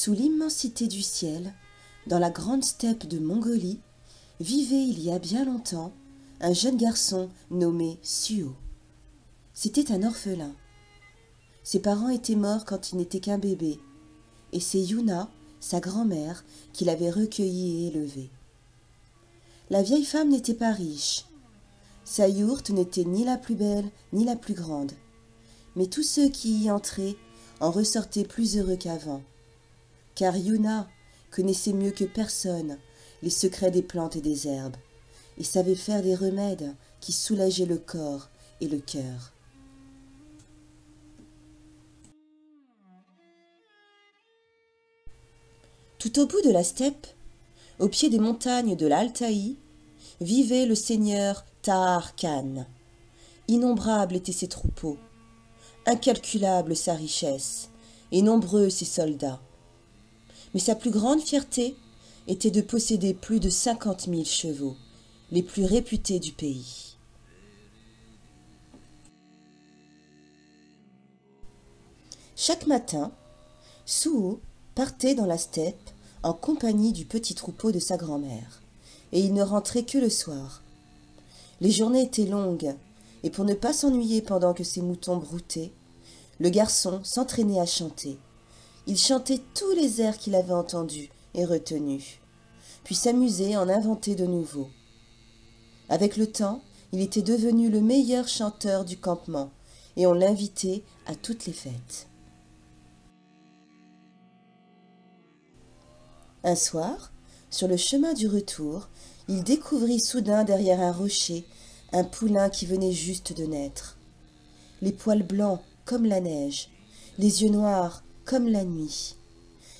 Sous l'immensité du ciel, dans la grande steppe de Mongolie, vivait il y a bien longtemps un jeune garçon nommé Suo. C'était un orphelin. Ses parents étaient morts quand il n'était qu'un bébé, et c'est Yuna, sa grand-mère, qui l'avait recueilli et élevé. La vieille femme n'était pas riche. Sa yourte n'était ni la plus belle ni la plus grande, mais tous ceux qui y entraient en ressortaient plus heureux qu'avant, car Yuna connaissait mieux que personne les secrets des plantes et des herbes, et savait faire des remèdes qui soulageaient le corps et le cœur. Tout au bout de la steppe, au pied des montagnes de l'Altaï, vivait le seigneur Tahar Khan. Innombrables étaient ses troupeaux, incalculable sa richesse, et nombreux ses soldats. Mais sa plus grande fierté était de posséder plus de 50 000 chevaux, les plus réputés du pays. Chaque matin, Suo partait dans la steppe en compagnie du petit troupeau de sa grand-mère, et il ne rentrait que le soir. Les journées étaient longues, et pour ne pas s'ennuyer pendant que ses moutons broutaient, le garçon s'entraînait à chanter. Il chantait tous les airs qu'il avait entendus et retenus, puis s'amusait à en inventer de nouveaux. Avec le temps, il était devenu le meilleur chanteur du campement, et on l'invitait à toutes les fêtes. Un soir, sur le chemin du retour, il découvrit soudain derrière un rocher un poulain qui venait juste de naître. Les poils blancs comme la neige, les yeux noirs comme la nuit.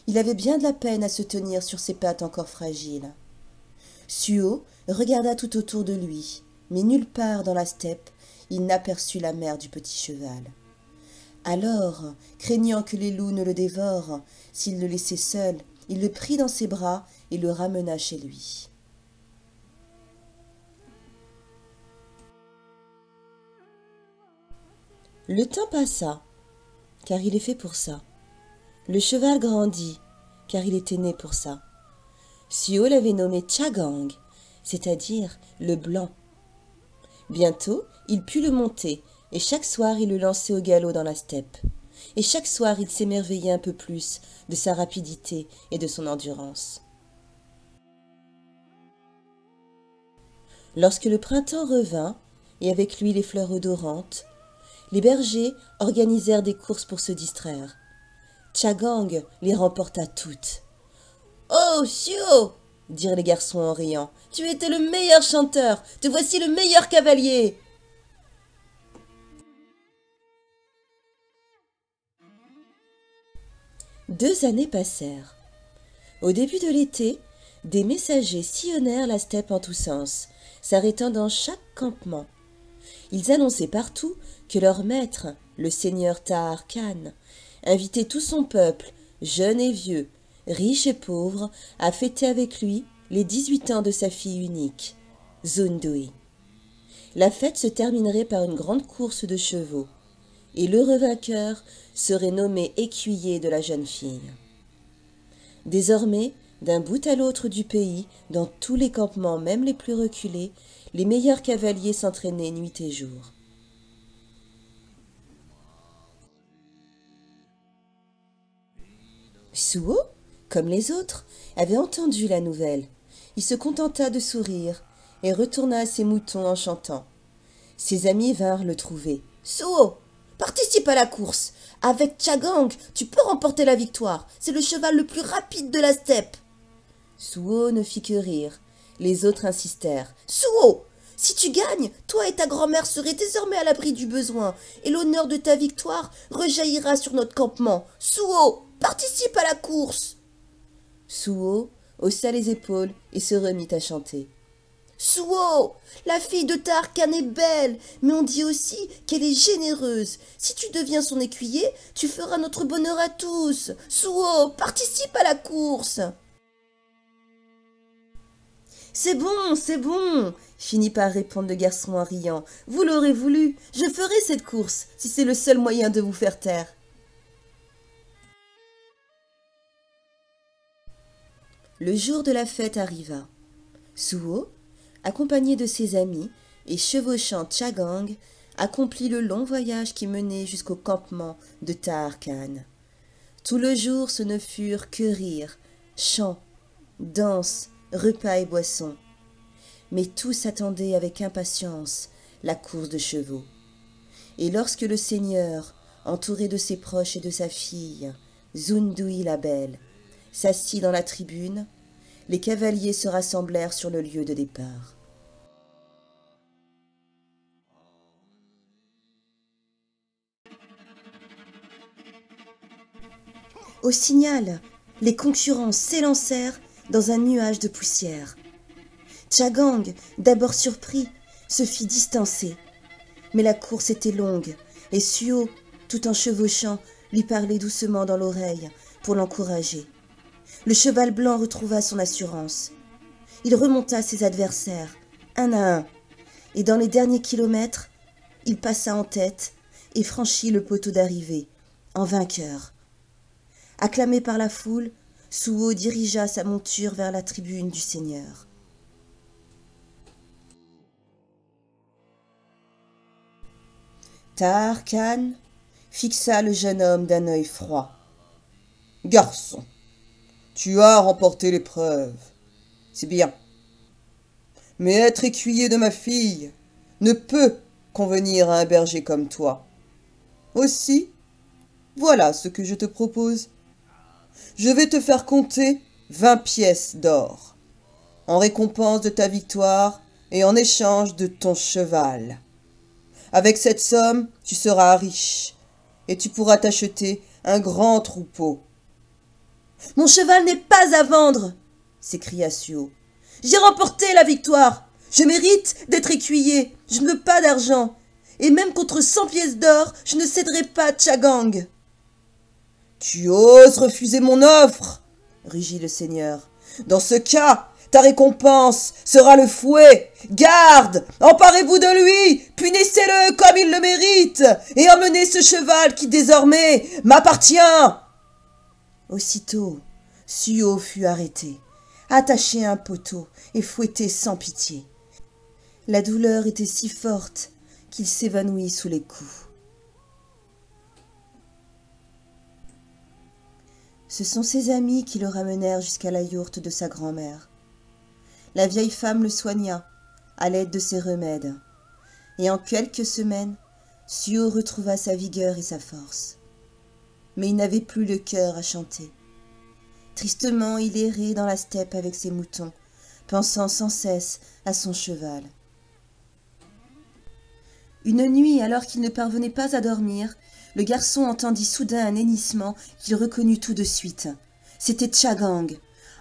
Il avait bien de la peine à se tenir sur ses pattes encore fragiles. Suo regarda tout autour de lui, mais nulle part dans la steppe il n'aperçut la mère du petit cheval. Alors, craignant que les loups ne le dévorent, s'il le laissait seul, il le prit dans ses bras et le ramena chez lui. Le temps passa, car il est fait pour ça. Le cheval grandit, car il était né pour ça. Suo l'avait nommé Chagang, c'est-à-dire le blanc. Bientôt, il put le monter, et chaque soir il le lançait au galop dans la steppe. Et chaque soir il s'émerveillait un peu plus de sa rapidité et de son endurance. Lorsque le printemps revint, et avec lui les fleurs odorantes, les bergers organisèrent des courses pour se distraire. Chagang les remporta toutes. « Oh, Suo !» dirent les garçons en riant. « Tu étais le meilleur chanteur, te voici le meilleur cavalier !» Deux années passèrent. Au début de l'été, des messagers sillonnèrent la steppe en tous sens, s'arrêtant dans chaque campement. Ils annonçaient partout que leur maître, le seigneur Tahar Khan, invitait tout son peuple, jeune et vieux, riche et pauvre, à fêter avec lui les 18 ans de sa fille unique, Zundui. La fête se terminerait par une grande course de chevaux, et l'heureux vainqueur serait nommé écuyer de la jeune fille. Désormais, d'un bout à l'autre du pays, dans tous les campements, même les plus reculés, les meilleurs cavaliers s'entraînaient nuit et jour. Suo, comme les autres, avait entendu la nouvelle. Il se contenta de sourire et retourna à ses moutons en chantant. Ses amis vinrent le trouver. « Suo, participe à la course. Avec Chagang, tu peux remporter la victoire. C'est le cheval le plus rapide de la steppe. » Suo ne fit que rire. Les autres insistèrent. « Suo, si tu gagnes, toi et ta grand-mère serez désormais à l'abri du besoin, et l'honneur de ta victoire rejaillira sur notre campement. Suo, participe à la course !» Suo haussa les épaules et se remit à chanter. « Suo, la fille de Tahar Khan est belle, mais on dit aussi qu'elle est généreuse. Si tu deviens son écuyer, tu feras notre bonheur à tous. Suo, participe à la course !» « C'est bon, finit par répondre le garçon en riant. « Vous l'aurez voulu, je ferai cette course, si c'est le seul moyen de vous faire taire. » Le jour de la fête arriva. Suo, accompagné de ses amis et chevauchant Chagang, accomplit le long voyage qui menait jusqu'au campement de Taharkan. Tout le jour ce ne furent que rires, chants, danses, repas et boissons. Mais tous attendaient avec impatience la course de chevaux. Et lorsque le seigneur, entouré de ses proches et de sa fille, Zundui la belle, s'assit dans la tribune, les cavaliers se rassemblèrent sur le lieu de départ. Au signal, les concurrents s'élancèrent dans un nuage de poussière. Chagang, d'abord surpris, se fit distancer. Mais la course était longue, et Suo, tout en chevauchant, lui parlait doucement dans l'oreille pour l'encourager. Le cheval blanc retrouva son assurance. Il remonta ses adversaires, un à un, et dans les derniers kilomètres, il passa en tête et franchit le poteau d'arrivée, en vainqueur. Acclamé par la foule, Suo dirigea sa monture vers la tribune du seigneur. Taharkan fixa le jeune homme d'un œil froid. « Garçon, tu as remporté l'épreuve, c'est bien. Mais être écuyer de ma fille ne peut convenir à un berger comme toi. Aussi, voilà ce que je te propose. Je vais te faire compter 20 pièces d'or, en récompense de ta victoire et en échange de ton cheval. Avec cette somme, tu seras riche, et tu pourras t'acheter un grand troupeau. »« Mon cheval n'est pas à vendre !» s'écria Suo. « J'ai remporté la victoire. Je mérite d'être écuyer. Je ne veux pas d'argent. Et même contre 100 pièces d'or, je ne céderai pas Chagang. »« Tu oses refuser mon offre !» rugit le seigneur. « Dans ce cas, ta récompense sera le fouet. Garde, emparez-vous de lui, punissez-le comme il le mérite, et emmenez ce cheval qui désormais m'appartient. » Aussitôt, Suo fut arrêté, attaché à un poteau et fouetté sans pitié. La douleur était si forte qu'il s'évanouit sous les coups. Ce sont ses amis qui le ramenèrent jusqu'à la yourte de sa grand-mère. La vieille femme le soigna à l'aide de ses remèdes, et en quelques semaines, Suo retrouva sa vigueur et sa force. Mais il n'avait plus le cœur à chanter. Tristement, il errait dans la steppe avec ses moutons, pensant sans cesse à son cheval. Une nuit, alors qu'il ne parvenait pas à dormir, le garçon entendit soudain un hennissement qu'il reconnut tout de suite. C'était Chagang.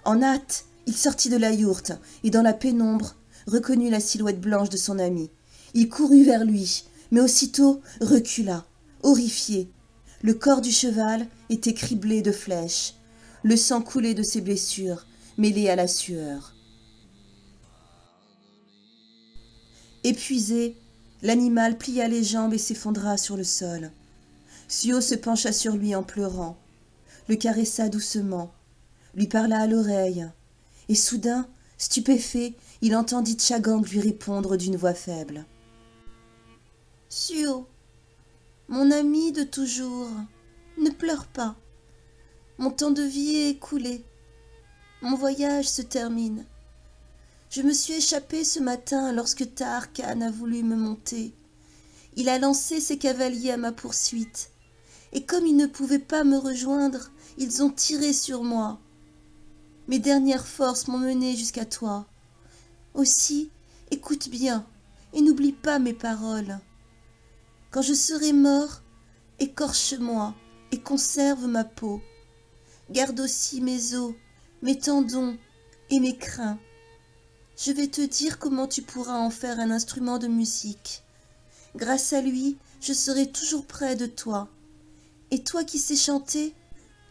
En hâte, il sortit de la yourte et dans la pénombre reconnut la silhouette blanche de son ami. Il courut vers lui, mais aussitôt recula, horrifié. Le corps du cheval était criblé de flèches. Le sang coulait de ses blessures, mêlé à la sueur. Épuisé, l'animal plia les jambes et s'effondra sur le sol. Suo se pencha sur lui en pleurant, le caressa doucement, lui parla à l'oreille, et soudain, stupéfait, il entendit Chagang lui répondre d'une voix faible. « Suo, mon ami de toujours, ne pleure pas. Mon temps de vie est écoulé. Mon voyage se termine. Je me suis échappé ce matin lorsque Taharkan a voulu me monter. Il a lancé ses cavaliers à ma poursuite. Et comme ils ne pouvaient pas me rejoindre, ils ont tiré sur moi. Mes dernières forces m'ont mené jusqu'à toi. Aussi, écoute bien et n'oublie pas mes paroles. Quand je serai mort, écorche-moi et conserve ma peau. Garde aussi mes os, mes tendons et mes crins. Je vais te dire comment tu pourras en faire un instrument de musique. Grâce à lui, je serai toujours près de toi. Et toi qui sais chanter,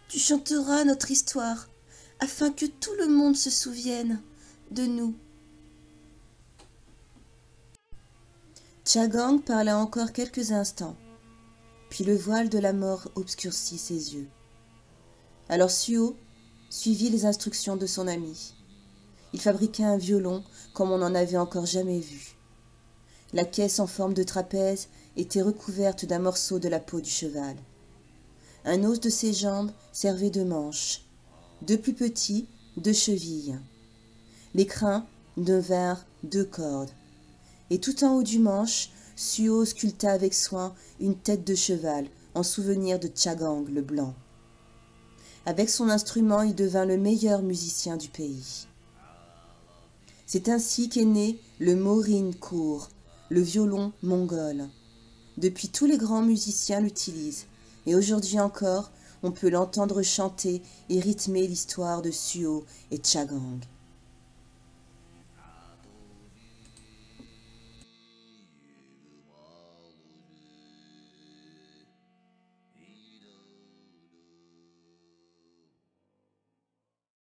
tu chanteras notre histoire, afin que tout le monde se souvienne de nous. » Chagang parla encore quelques instants, puis le voile de la mort obscurcit ses yeux. Alors Suo, suivit les instructions de son ami. Il fabriqua un violon comme on n'en avait encore jamais vu. La caisse en forme de trapèze était recouverte d'un morceau de la peau du cheval. Un os de ses jambes servait de manche, deux plus petits, de chevilles. Les crins devinrent deux cordes. Et tout en haut du manche, Suo sculpta avec soin une tête de cheval en souvenir de Tchagang le blanc. Avec son instrument, il devint le meilleur musicien du pays. C'est ainsi qu'est né le Morin Kour, le violon mongol. Depuis, tous les grands musiciens l'utilisent, et aujourd'hui encore, on peut l'entendre chanter et rythmer l'histoire de Suo et Tchagang.